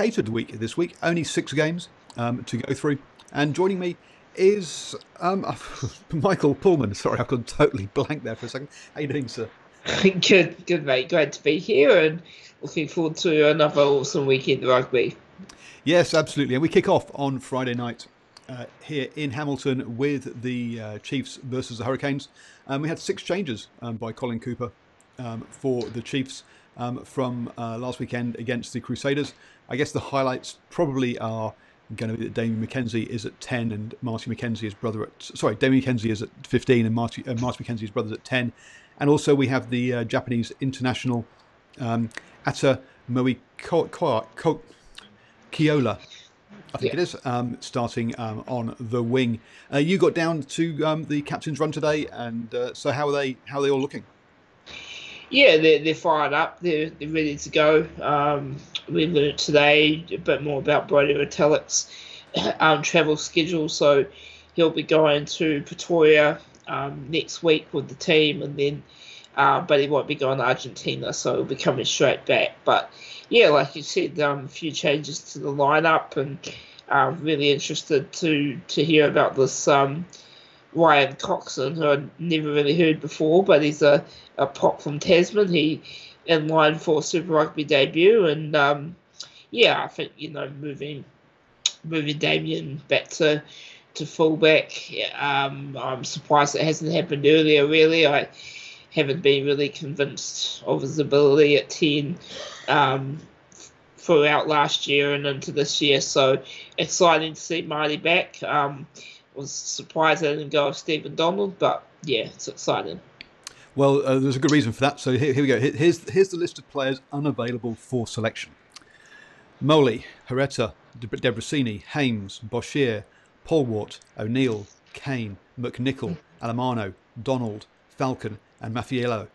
catered week this week. Only 6 games to go through. And joining me is Michael Pullman. Sorry, I got totally blank there for a second. How you doing, sir? Good, mate. Glad to be here and looking forward to another awesome weekend of rugby. Yes, absolutely. And we kick off on Friday night here in Hamilton with the Chiefs versus the Hurricanes. We had 6 changes by Colin Cooper for the Chiefs from last weekend against the Crusaders. I guess the highlights probably are going to be that Damien McKenzie is at 10 and Marty McKenzie is brother at... Sorry, Damien McKenzie is at 15 and Marty McKenzie is brother's at 10. And also we have the Japanese international Ata Moe Kiola, I think it is, starting on the wing. You got down to the captain's run today, and so how are they all looking? Yeah, they're fired up. They're ready to go. We learned today a bit more about Brody Retallick's travel schedule. So he'll be going to Pretoria next week with the team, and then but he won't be going to Argentina, so he'll be coming straight back. But yeah, like you said, a few changes to the lineup, and really interested to hear about this Ryan Coxon, who I'd never really heard before, but he's a prop from Tasman. He in line for Super Rugby debut, and I think moving Damien back to fullback. I'm surprised it hasn't happened earlier. Really, I haven't been really convinced of his ability at 10 throughout last year and into this year. So exciting to see Marty back. Was surprised I didn't go with Stephen Donald, but yeah, it's exciting. Well, there's a good reason for that. So here we go. Here's the list of players unavailable for selection: Moley, Hereta, Debrasini, Hames, Boshier, Polwart, O'Neill, Kane, McNichol, Alamano, Donald, Falcon, and Maffiello.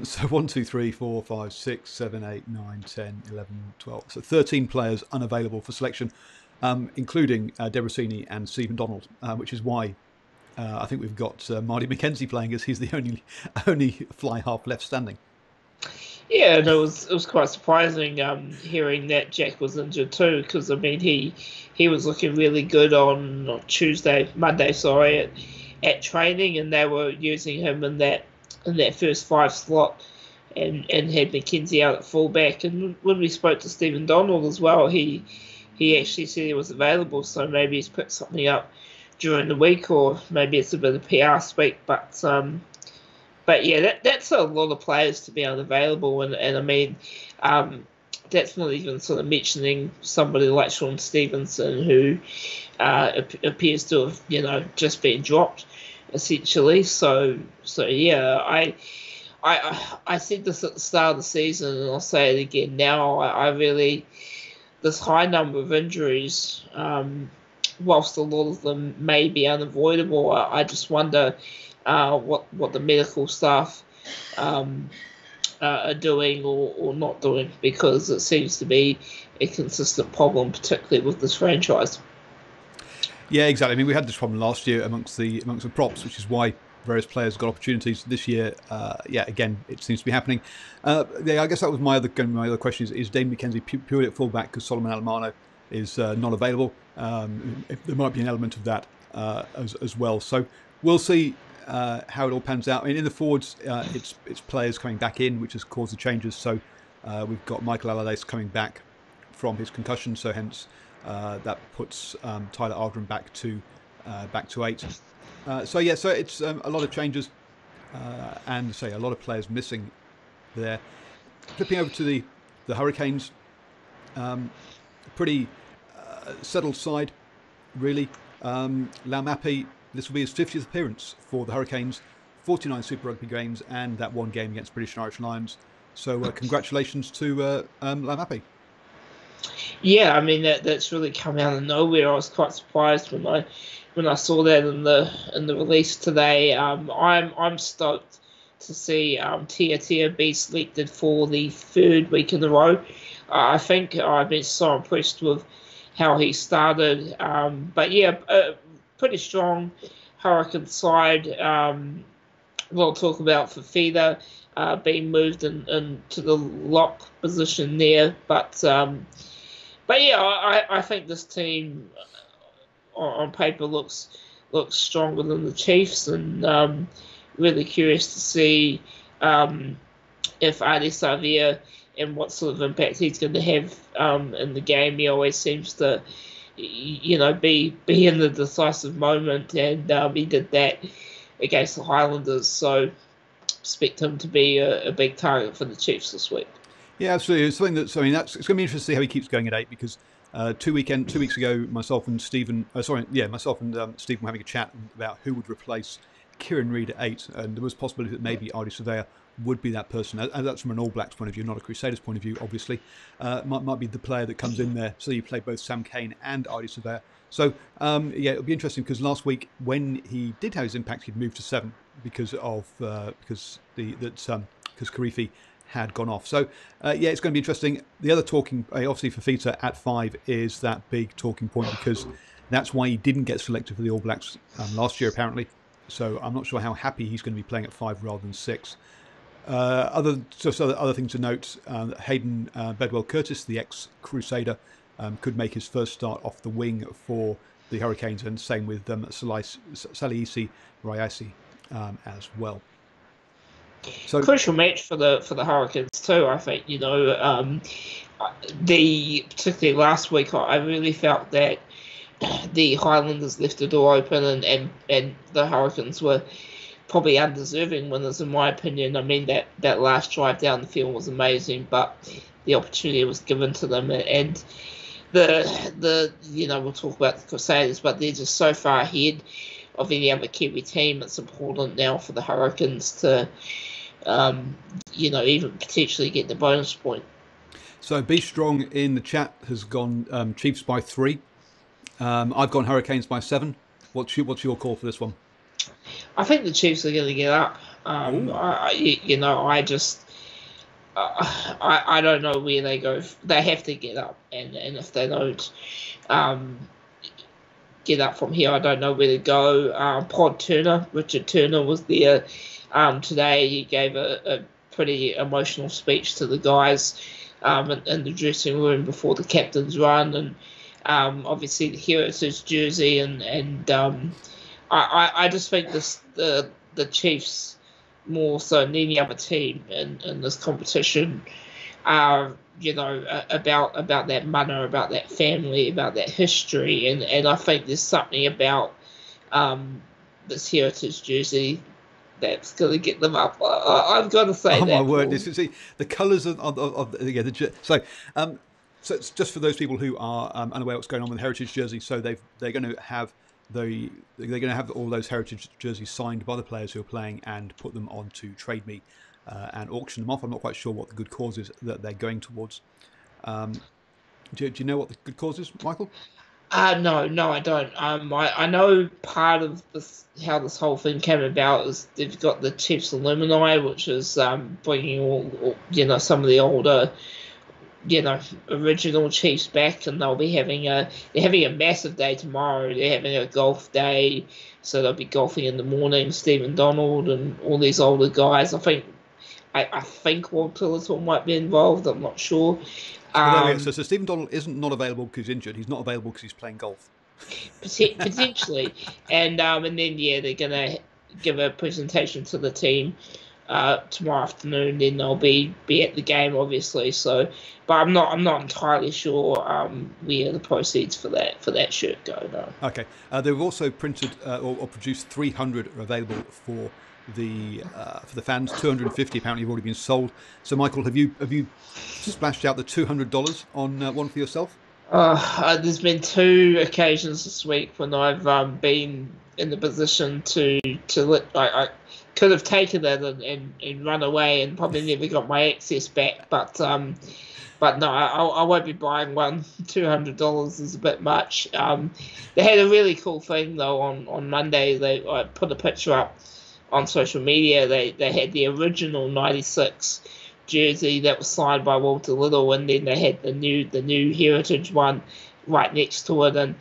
So 1, 2, 3, 4, 5, 6, 7, 8, 9, 10, 11, 12. So 13 players unavailable for selection, including Debrasini and Stephen Donald, which is why I think we've got Marty McKenzie playing, as he's the only fly half left standing. Yeah, and it was quite surprising hearing that Jack was injured too, because I mean he was looking really good on Monday, at training, and they were using him in that first 5 slot, and had McKenzie out at fullback. And when we spoke to Stephen Donald as well, he actually said he was available, so maybe he's picked something up during the week, or maybe it's a bit of PR speak. But yeah, that's a lot of players to be unavailable, and I mean, that's not even sort of mentioning somebody like Sean Stevenson, who appears to have just been dropped essentially. So yeah, I said this at the start of the season, and I'll say it again now. I really, this high number of injuries, whilst a lot of them may be unavoidable, I just wonder what the medical staff are doing or not doing, because it seems to be a consistent problem, particularly with this franchise. Yeah, exactly. I mean, we had this problem last year amongst the props, which is why various players got opportunities this year. Again, it seems to be happening. I guess that was my other question: is Dame McKenzie purely at fullback because Solomon Alamano is not available? There might be an element of that as well. So we'll see how it all pans out. I mean, in the forwards, it's players coming back in, which has caused the changes. So we've got Michael Allardyce coming back from his concussion, so hence that puts Tyler Ardron back to 8. So it's a lot of changes, and a lot of players missing there. Flipping over to the Hurricanes, pretty settled side, really. Laumape, this will be his 50th appearance for the Hurricanes, 49 Super Rugby games, and that one game against British and Irish Lions. So congratulations to Laumape. Yeah, I mean that's really come out of nowhere. I was quite surprised when I saw that in the release today. I'm stoked to see Tia be selected for the 3rd week in a row. I think I've been so impressed with how he started. But yeah, pretty strong Hurricane side. We'll talk about Fafita being moved into the lock position there, but But yeah, I think this team on paper looks stronger than the Chiefs, and really curious to see if Adi Savia and what sort of impact he's going to have in the game. He always seems to, be in the decisive moment, and he did that against the Highlanders. So expect him to be a big target for the Chiefs this week. Yeah, absolutely. It's something that's. I mean, it's going to be interesting to see how he keeps going at 8 because 2 weeks ago, myself and Stephen. Myself and Stephen were having a chat about who would replace Kieran Reid at 8, and there was a possibility that maybe Adi Surveyor would be that person. And that's from an All Blacks point of view, not a Crusaders point of view, obviously. Might be the player that comes in there. So you play both Sam Cane and Adi Surveyor. So it'll be interesting because last week when he did have his impact, he'd moved to 7 because Karifi had gone off. So it's going to be interesting. The other talking, obviously Fafita at 5 is that big talking point because that's why he didn't get selected for the All Blacks last year apparently. So I'm not sure how happy he's going to be playing at 5 rather than 6. Other things to note: Hayden Bedwell-Curtis, the ex-Crusader, could make his first start off the wing for the Hurricanes, and same with Saliisi Rayasi as well. So crucial match for the Hurricanes too. I think particularly last week I really felt that the Highlanders left the door open, and the Hurricanes were probably undeserving winners in my opinion. I mean that last drive down the field was amazing, but the opportunity was given to them, and the we'll talk about the Crusaders, but they're just so far ahead of any other Kiwi team. It's important now for the Hurricanes to even potentially get the bonus point. So Be Strong in the chat has gone Chiefs by 3. I've gone Hurricanes by 7. What's your call for this one? I think the Chiefs are going to get up. I don't know where they go. They have to get up, and if they don't get up from here, I don't know where to go. Richard Turner was there today. He gave a pretty emotional speech to the guys in the dressing room before the captain's run, and obviously the Heritage jersey, and I just think the Chiefs, more so than any other team in this competition, are about that mana, about that family, about that history, and I think there's something about this Heritage jersey that's going to get them up. I've got to say that. Oh my word! See the colours of so. So it's just for those people who are unaware what's going on with the Heritage jersey. So they're going to have all those Heritage jerseys signed by the players who are playing and put them onto Trade Me and auction them off. I'm not quite sure what the good cause is that they're going towards. Do you know what the good cause is, Michael? No, I don't. I know part of how this whole thing came about is they've got the Chiefs alumni, which is bringing all some of the older, original Chiefs back, and they'll be having a massive day tomorrow. They're having a golf day, so they'll be golfing in the morning. Stephen Donald and all these older guys. I think Walter Little might be involved. I'm not sure. So Stephen Donald isn't not available because he's injured. He's not available because he's playing golf. Potentially, and then they're gonna give a presentation to the team tomorrow afternoon. Then they'll be at the game, obviously. So, but I'm not entirely sure where the proceeds for that shirt go. No. Okay, they've also printed or produced 300 available for the fans. 250 apparently have already been sold. So Michael, have you splashed out the $200 on one for yourself? There's been 2 occasions this week when I've been in the position to I could have taken it and run away and probably never got my access back, but no, I won't be buying one. $200 is a bit much. They had a really cool thing though on Monday. I put a picture up on social media. They had the original 96 jersey that was signed by Walter Little, and then they had the new Heritage one right next to it, and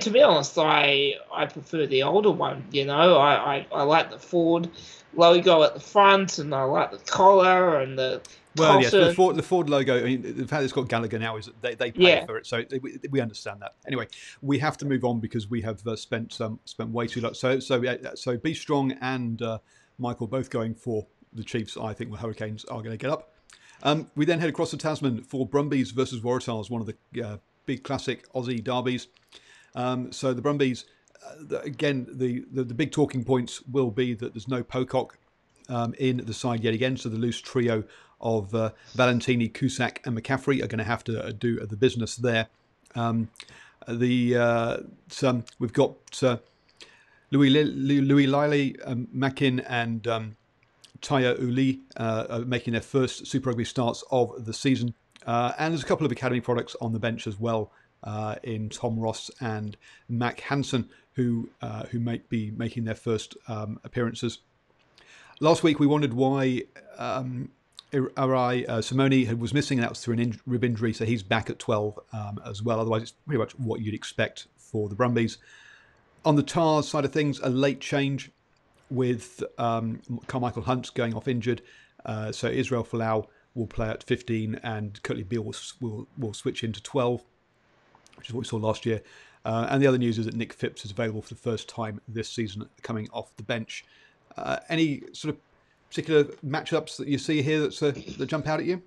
to be honest, I prefer the older one. I like the Ford logo at the front, and I like the collar and the Well, yes, Totter. the Ford logo. I mean, the fact it's got Gallagher now is that they pay Yeah. for it, so we understand that. Anyway, we have to move on because we have spent way too long. So Be Strong and Michael both going for the Chiefs. I think the Hurricanes are going to get up. We then head across the Tasman for Brumbies versus Waratahs, one of the big classic Aussie derbies. So the Brumbies, again, the big talking points will be that there's no Pocock in the side yet again. So the loose trio of Valentini, Cusack and McCaffrey are going to have to do the business there. We've got Louis Liley, Mackin and Taya Uli making their first Super Rugby starts of the season. And there's a couple of academy products on the bench as well in Tom Ross and Mac Hansen, who might be making their first appearances. Last week we wondered why Arai Simone was missing, and that was through an rib injury, so he's back at 12 as well. Otherwise, it's pretty much what you'd expect for the Brumbies. On the Tars side of things, a late change with Carmichael Hunt going off injured. So Israel Folau will play at 15 and Curtly Beale will switch into 12, which is what we saw last year. And the other news is that Nick Phipps is available for the first time this season, coming off the bench. Any sort of particular matchups that you see here that jump out at you?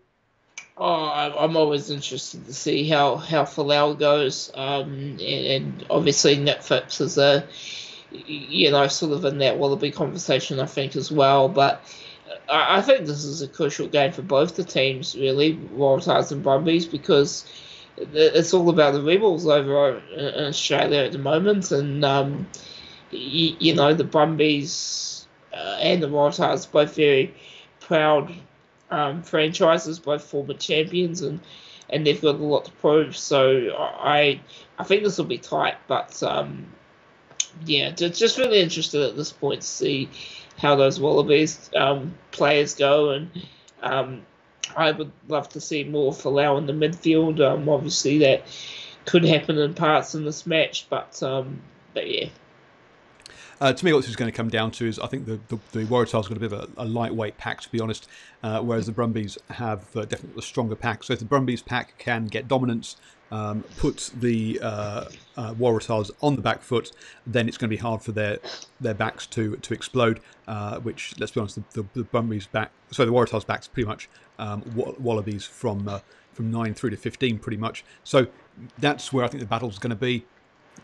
Oh, I'm always interested to see how Folau goes, and obviously Nick Phipps is sort of in that Wallaby conversation, I think, as well. But I think this is a crucial game for both the teams, really, Waratahs and Brumbies, because it's all about the Rebels over in Australia at the moment, and the Brumbies and the Waratahs both very proud franchises, both former champions, and they've got a lot to prove. So I think this will be tight, but just really interested at this point to see how those Wallabies players go, and I would love to see more Folau in the midfield. Obviously that could happen in parts in this match, but yeah. To me, what this is going to come down to is I think the Waratahs got a bit of a lightweight pack, to be honest, whereas the Brumbies have definitely a stronger pack. So if the Brumbies pack can get dominance, put the Waratahs on the back foot, then it's going to be hard for their backs to explode. Which, let's be honest, the Brumbies back, so the Waratahs backs pretty much Wallabies from 9 through to 15, pretty much. So that's where I think the battle's going to be.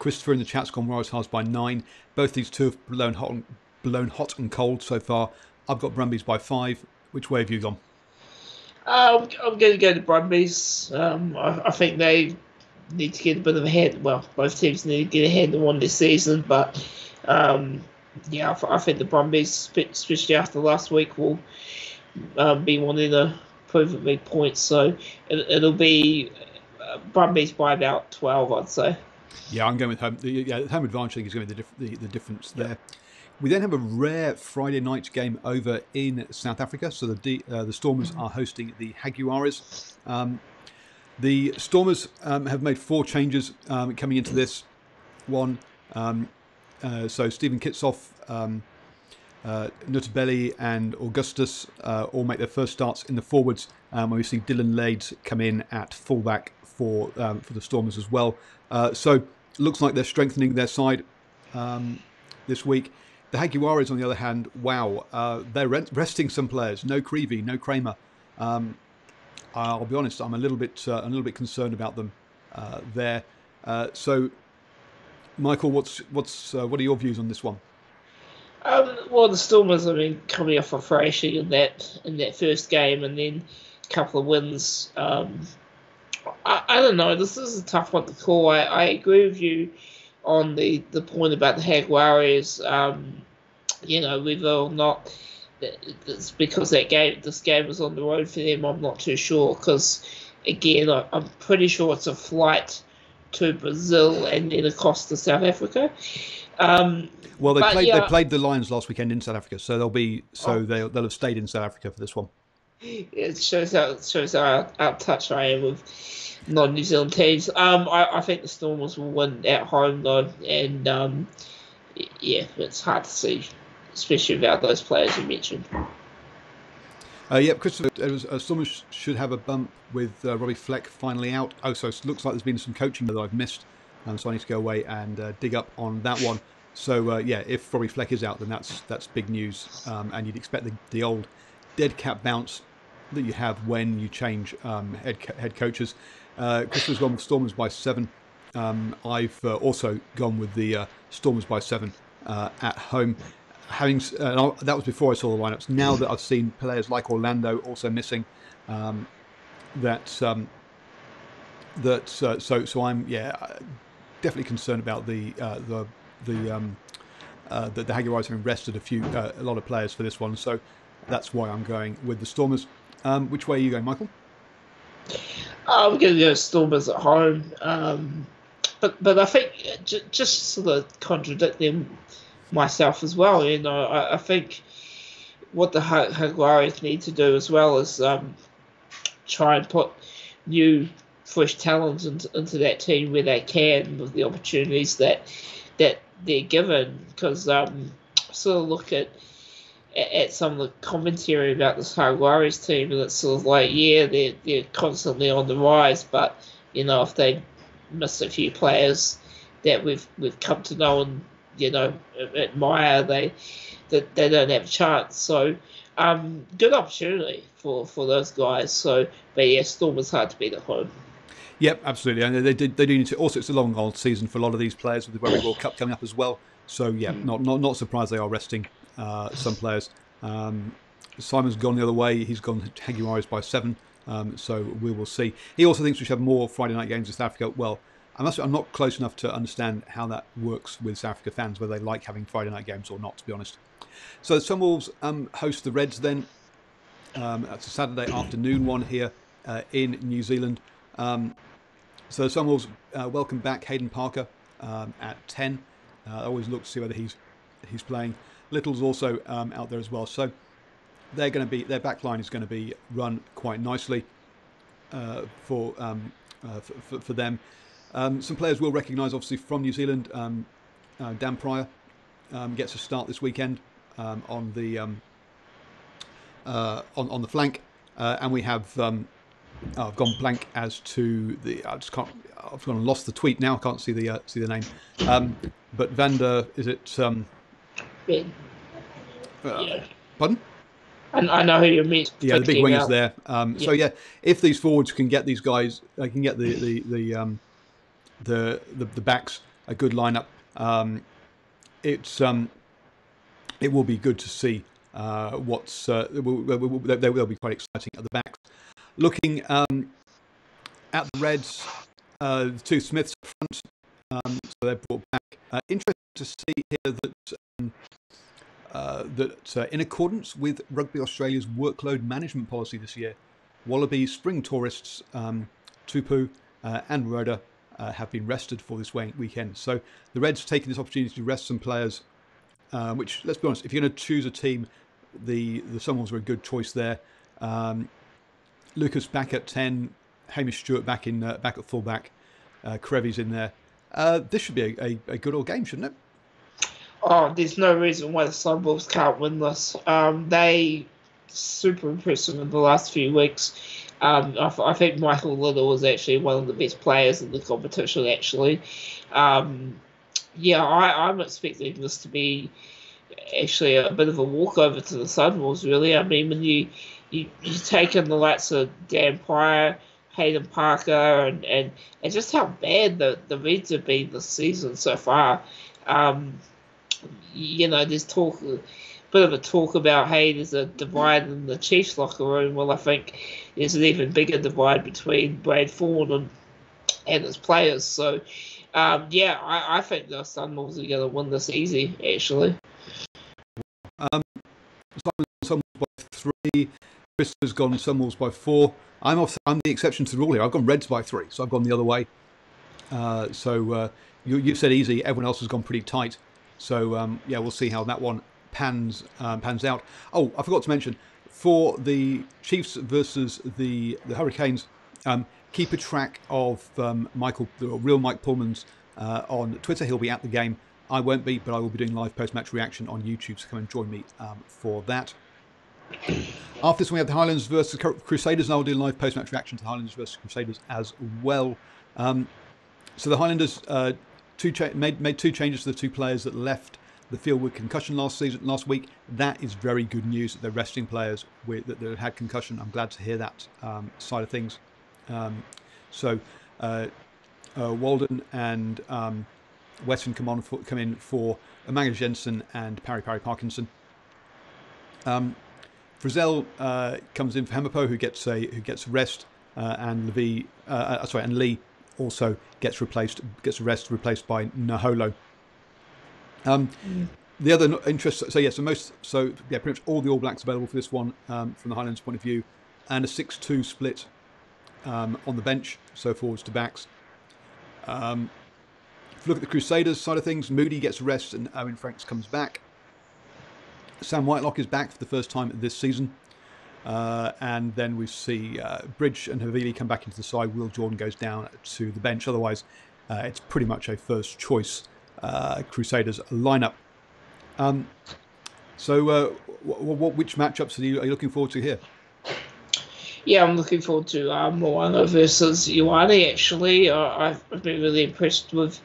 Christopher in the chat's gone Waratahs by 9. Both these two have blown hot and cold so far. I've got Brumbies by 5. Which way have you gone? I'm going to go to Brumbies. I think they need to get a bit of a hand. Well, both teams need to get a handle on this season, but I think the Brumbies, especially after last week, will be wanting to prove and make points. So it'll be Brumbies by about 12, I'd say. Yeah, I'm going with home. The home advantage, I think, is going to be the difference there. We then have a rare Friday night game over in South Africa. So the Stormers are hosting the Jaguares. The Stormers have made 4 changes coming into this one. So Stephen Kitsoff, Nutabelli and Augustus all make their first starts in the forwards. When we see Dylan Lades come in at fullback for the Stormers as well. So looks like they're strengthening their side this week. The Jaguares, on the other hand, wow, they're resting some players. No Creevy, no Kramer. I'll be honest, I'm a little bit concerned about them there. So, Michael, what are your views on this one? Well, the Stormers, coming off a thrashing in that first game, and then a couple of wins. I don't know. This is a tough one to call. I agree with you on the point about the Jaguares. Whether or not it's because this game was on the road for them, I'm not too sure. Because again, I'm pretty sure it's a flight to Brazil and then across to South Africa. Well, they played the Lions last weekend in South Africa, so they'll have stayed in South Africa for this one. It shows how out of touch I am with non-New Zealand teams. I think the Stormers will win at home though, and it's hard to see, especially without those players you mentioned. Yeah, Christopher, Stormers should have a bump with Robbie Fleck finally out. Oh, so it looks like there's been some coaching that I've missed, so I need to go away and dig up on that one. So yeah, if Robbie Fleck is out, then that's big news, and you'd expect the old dead cat bounce that you have when you change head coaches. Christopher's gone with Stormers by 7. I've also gone with the Stormers by 7 at home. That was before I saw the lineups. Now that I've seen players like Orlando also missing, so I'm definitely concerned about the Jaguares having rested a lot of players for this one. So that's why I'm going with the Stormers. Which way are you going, Michael? I'm going to go Stormers at home, but I think just sort of contradicting myself as well. I think what the Jaguares need to do as well is try and put new, fresh talent into that team where they can with the opportunities that they're given. Because sort of look at some of the commentary about this Jaguares team, and it's sort of like, yeah, they're constantly on the rise, but if they miss a few players that we've come to know and admire, they don't have a chance. So good opportunity for those guys. So, but yeah, Stormers hard to beat at home. Yep, absolutely, and they do need to. Also, it's a long old season for a lot of these players with the Rugby World Cup coming up as well. So yeah, not surprised they are resting some players. Simon's gone the other way. He's gone Jaguares by 7. So we will see. He also thinks we should have more Friday night games in South Africa. Well, I'm not close enough to understand how that works with South Africa fans, whether they like having Friday night games or not, to be honest. So the Sunwolves host the Reds then. That's a Saturday afternoon one here in New Zealand. So the Sunwolves welcome back Hayden Parker at 10. I always look to see whether he's playing. Little's also out there as well. So their back line is going to be run quite nicely for them. Some players will recognise, obviously, from New Zealand. Dan Pryor gets a start this weekend on the flank, and we have I've gone blank as to the. I've gone and lost the tweet now. I can't see the name. But Vander, is it? Yeah. Pardon? I know who you mean. Yeah, the big wing is there. So yeah, if these forwards can get these guys, can get the backs a good lineup. It will be good to see what's. They'll be quite exciting at the backs. Looking at the Reds, the two Smiths up front, so they're brought back. Interesting to see here that in accordance with Rugby Australia's workload management policy this year, Wallabies spring tourists Tupu and Rhoda have been rested for this weekend. So the Reds have taken this opportunity to rest some players, which, let's be honest, if you're going to choose a team, the Sunwolves are a good choice there. Lucas back at 10, Hamish Stewart back at fullback, Crevy's in there. This should be a good old game, shouldn't it? Oh, there's no reason why the Sunwolves can't win this. They super impressive in the last few weeks. I think Michael Little was actually one of the best players in the competition, actually. I'm expecting this to be actually a bit of a walkover to the Sunwolves, really. I mean, when you take in the likes of Dan Pryor, Hayden Parker, and just how bad the Reds have been this season so far. There's bit of a talk about, hey, there's a divide in the Chiefs locker room. Well, I think there's an even bigger divide between Brad Ford and his players. So, I think the Sunwolves are going to win this easy, actually. Sunwolves by 3. Chris has gone Sunwolves by 4. I'm the exception to the rule here. I've gone Reds by 3, so I've gone the other way. You said easy. Everyone else has gone pretty tight. So we'll see how that one pans out. Oh, I forgot to mention, for the Chiefs versus the Hurricanes, keep a track of the real Mike Pullman's on Twitter. He'll be at the game. I won't be, but I will be doing live post-match reaction on YouTube, so come and join me for that. After this, we have the Highlanders versus Crusaders, and I'll do live post-match reaction to the Highlanders versus Crusaders as well. So the Highlanders made 2 changes to the 2 players that left the field with concussion last week. That is very good news that they're resting players that had concussion. I'm glad to hear that side of things. So Walden and Weston come in for Amanda Jensen and Parry Parkinson. Frizzell comes in for Hemapo, who gets a rest, and Lee also gets a rest, replaced by Naholo. The other interest, pretty much all the All Blacks available for this one from the Highlanders' point of view, and a 6-2 split on the bench, so forwards to backs. If you look at the Crusaders side of things, Moody gets a rest and Owen Franks comes back. Sam Whitelock is back for the first time this season. And then we see Bridge and Havili come back into the side. Will Jordan goes down to the bench. Otherwise, it's pretty much a first choice Crusaders lineup. Which matchups are you looking forward to here? Yeah, I'm looking forward to Moana versus Ioane. Actually, I've been really impressed with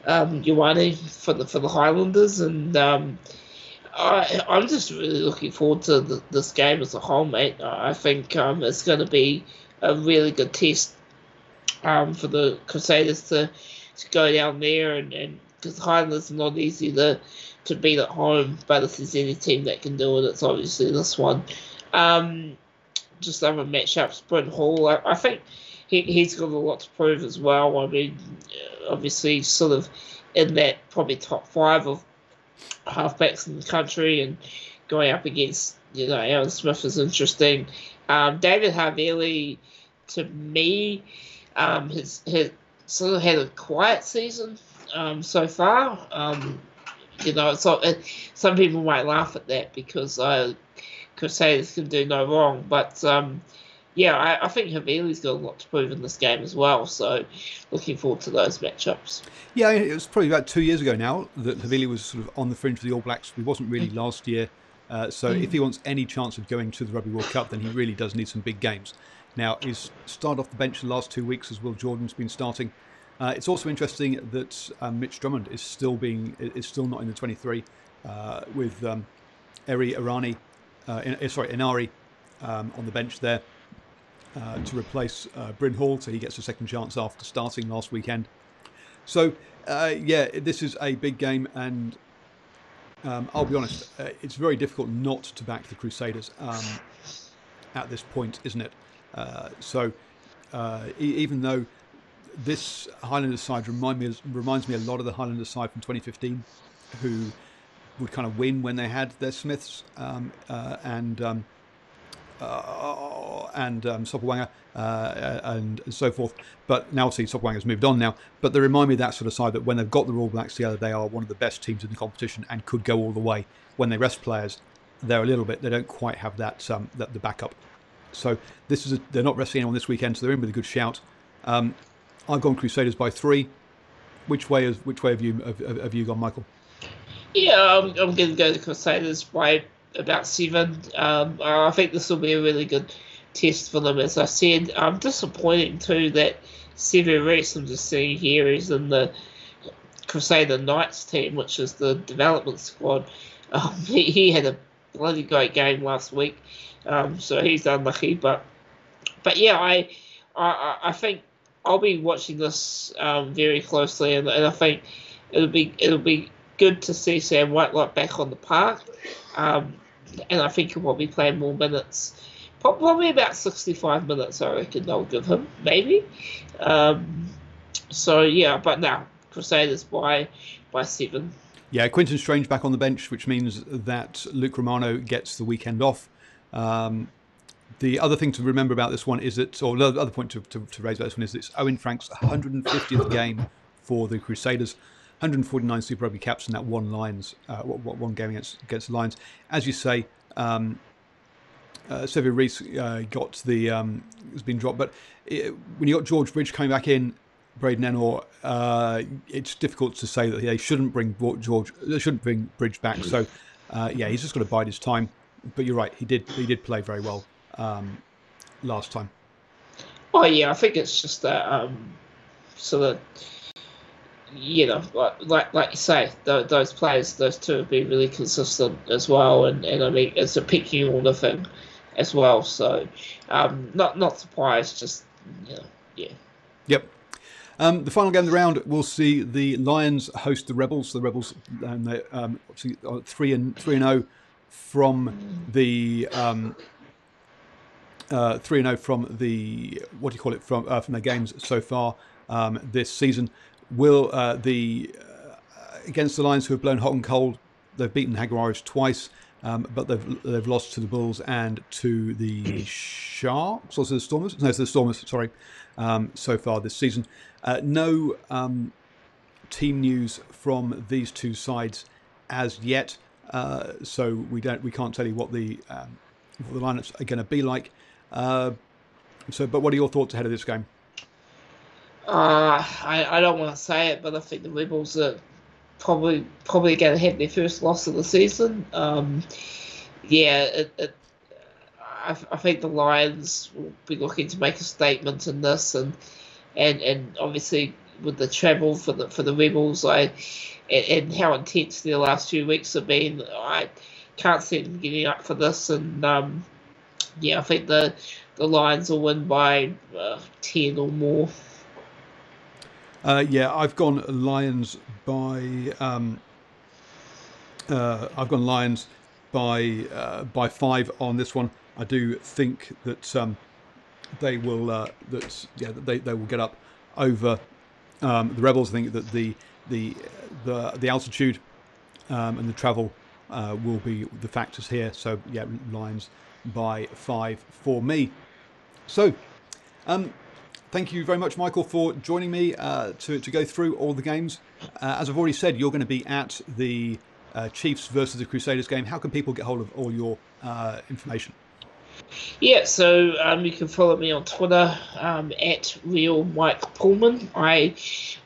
Ioane for the Highlanders, and I'm just really looking forward to this game as a whole, mate. I think it's going to be a really good test for the Crusaders to go down there, and because the Highlanders are not easy to beat at home, but if there's any team that can do it, it's obviously this one. Just other matchups, Bryn Hall, I think he's got a lot to prove as well. I mean, obviously sort of in that probably top 5 of halfbacks in the country, and going up against, Aaron Smith is interesting. David Havili, to me, has sort of had a quiet season so far. Some people might laugh at that because Crusaders can do no wrong, but I think Havili's got a lot to prove in this game as well, so looking forward to those matchups. Yeah, it was probably about 2 years ago now that Havili was sort of on the fringe for the All Blacks. He wasn't really last year, so if he wants any chance of going to the Rugby World Cup, then he really does need some big games. Now, he's started off the bench the last 2 weeks as Will Jordan's been starting. It's also interesting that Mitch Drummond is still not in the 23 with Inari on the bench there to replace Bryn Hall, so he gets a second chance after starting last weekend. So, this is a big game, and I'll be honest, it's very difficult not to back the Crusaders at this point, isn't it? Even though this Highlanders side reminds me a lot of the Highlanders side from 2015, who would kind of win when they had their Smiths and Sopawanga and so forth. But now, see, Sopawanga's moved on now. But they remind me of that sort of side that when they've got the All Blacks together, they are one of the best teams in the competition and could go all the way. When they rest players, they don't quite have that the backup. So they're not resting anyone this weekend, so they're in with a good shout. I've gone Crusaders by 3. Which way have you gone, Michael? Yeah, I'm going to go to Crusaders by about 7. I think this will be a really good test for them, as I said. I'm disappointed too that Sevu Reece, I'm just seeing here, is in the Crusader Knights team, which is the development squad. He had a bloody great game last week, so he's unlucky. But yeah, I think I'll be watching this very closely, and I think it'll be good to see Sam Whitelock back on the park, and I think he'll probably play more minutes. Probably about 65 minutes, I reckon they'll give him, maybe. But now Crusaders by 7. Yeah, Quinton Strange back on the bench, which means that Luke Romano gets the weekend off. The other thing to remember about this one is that, or the other point to raise about this one is it's Owen Frank's 150th game for the Crusaders, 149 Super Rugby caps in that one game against the Lions. As you say, Sevu Reece has been dropped, but when you got George Bridge coming back in, Braden Enor, it's difficult to say that they shouldn't bring Bridge back. So he's just got to bide his time. But you're right, he did play very well last time. Oh yeah, I think it's just that sort of, like you say, those players, those two have been really consistent as well, and I mean it's a picking order thing as well. So not surprised, just yeah. Yep. The final game of the round, we'll see the Lions host the Rebels. The Rebels, and they obviously are 3-0 from the 3-0 from the from their games so far this season. Will against the Lions, who have blown hot and cold, they've beaten Jaguares twice, but they've lost to the Bulls and to the Sharks, or to the Stormers. No, to the Stormers. Sorry, so far this season. No team news from these two sides as yet, so we can't tell you what the lineups are going to be like. But what are your thoughts ahead of this game? I don't want to say it, but I think the Rebels are probably going to have their first loss of the season. I think the Lions will be looking to make a statement in this, and obviously with the travel for the Rebels, and how intense their last few weeks have been, I can't see them getting up for this, and I think the Lions will win by 10 or more. I've gone Lions by 5 on this one. I do think that they will they will get up over the Rebels. I think that the altitude and the travel will be the factors here. So Lions by 5 for me. So. Thank you very much, Michael, for joining me to go through all the games. As I've already said, you're going to be at the Chiefs versus the Crusaders game. How can people get hold of all your information? Yeah, so you can follow me on Twitter at Real Mike Pullman. I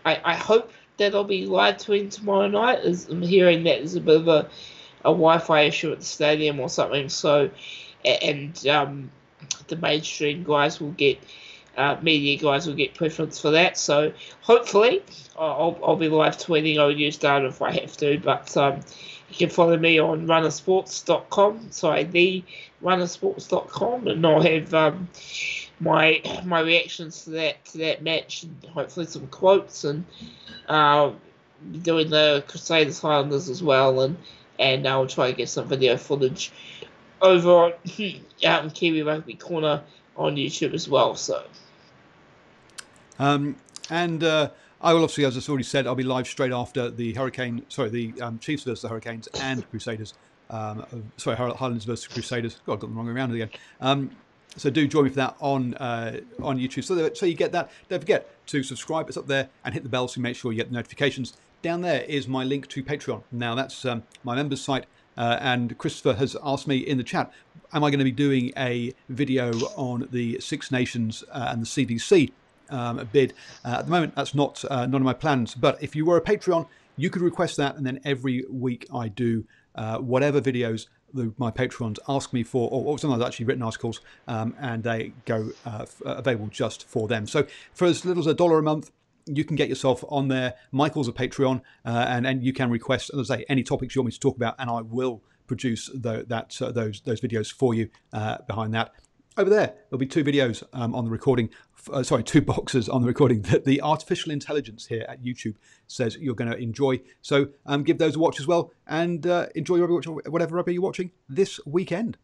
hope that I'll be live tweeting tomorrow night. As I'm hearing that there's a bit of a Wi-Fi issue at the stadium or something. So, and the mainstream guys will get. Media guys will get preference for that, so hopefully I'll be live tweeting OU data if I have to, but you can follow me on runnersports.com, the runnersports.com, and I'll have my reactions to that match, and hopefully some quotes, and doing the Crusaders Highlanders as well, and I'll try to get some video footage over on out in Kiwi Rugby Corner on YouTube as well, so. I will obviously, as I already said, I'll be live straight after the Chiefs versus the Hurricanes and Crusaders. Highlanders versus Crusaders. God, I got them wrong way around again. So do join me for that on YouTube. So you get that. Don't forget to subscribe. It's up there, and hit the bell so you make sure you get the notifications. Down there is my link to Patreon. Now that's my members site. And Christopher has asked me in the chat, am I going to be doing a video on the Six Nations and the CDC bid? At the moment, that's not none of my plans. But if you were a Patreon, you could request that, and then every week I do whatever videos my patrons ask me for, or sometimes actually written articles, and they go available just for them. So for as little as $1 a month, you can get yourself on there. Michael's a Patreon, and you can request, as I say, any topics you want me to talk about, and I will produce those videos for you behind that. Over there, there'll be 2 videos on the recording. 2 boxes on the recording that the artificial intelligence here at YouTube says you're going to enjoy. So give those a watch as well, and enjoy whatever rugby you're watching this weekend.